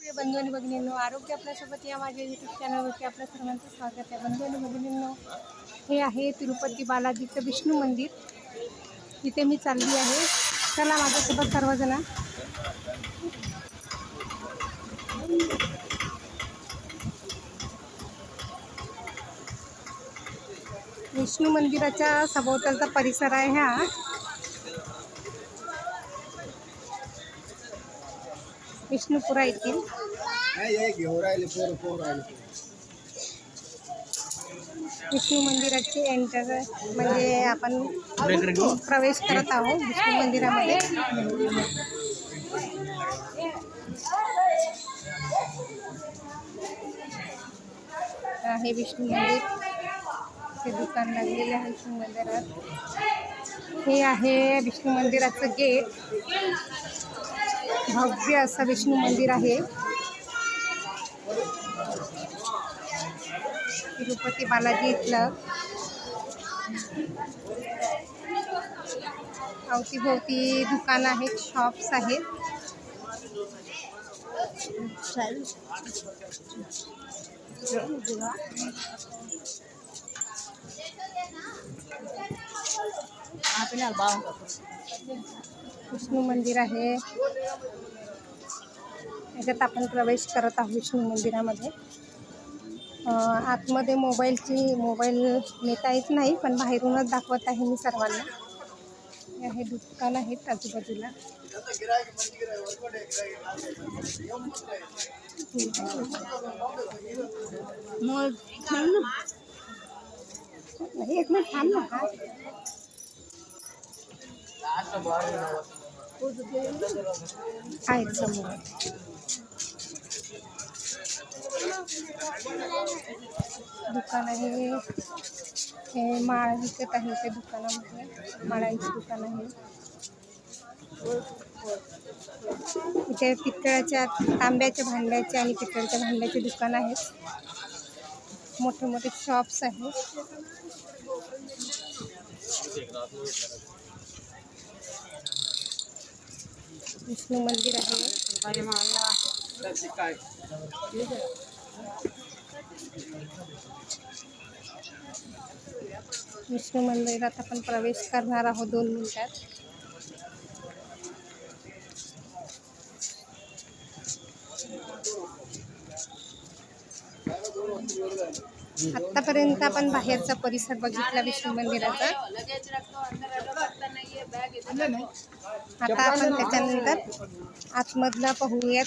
प्रिय बंधू आणि भगिनींनो, आरोग्य आपल्यासोबत या माझ्या यूट्यूब चॅनलवरती आपल्या सर्वांचं स्वागत आहे. बंधू आणि भगिनींनो, हे आहे तिरुपती बालाजीचं विष्णू मंदिर. तिथे मी चालली आहे. चला माझ्यासोबत सर्वजण. विष्णू मंदिराच्या सभोवतालचा परिसर आहे हा. विष्णुपुरा येथील विष्णू मंदिराचे एंटर म्हणजे आपण प्रवेश करत आहोत विष्णू मंदिरामध्ये. हे विष्णू मंदिर, हे दुकान लागलेले आहे विष्णू मंदिरात. हे आहे विष्णू मंदिराचं गेट. भव्य असं विष्णू मंदिर आहे. तिरुपती बालाजी इथलं. अवतीभोवती दुकान आहेत, शॉप्स आहेत. विष्णू मंदिर आहे. याच्यात आपण प्रवेश करत आहोत विष्णू मंदिरामध्ये. आतमध्ये मोबाईल नेता येत नाही, पण बाहेरूनच दाखवत आहे मी सर्वांना. हे दुकान आहेत आजूबाजूला. एक मिनिट थांब ना. आहेत समोर. दुकान आहे. हे माळ विकत आहे. त्या दुकानामध्ये माळांची दुकान आहे. इथे पितळाच्या, तांब्याच्या भांड्याचे आणि पितळच्या भांड्याचे दुकान आहेत. मोठे मोठे शॉप्स आहेत. विष्णू मंदिर आहे. विष्णू मंदिरात आपण प्रवेश करणार आहोत 2 मिनिटात. आतापर्यंत आपण बाहेरचा परिसर बघितला विष्णू मंदिराचा. आता आपण त्याच्यानंतर आतमधला पाहूया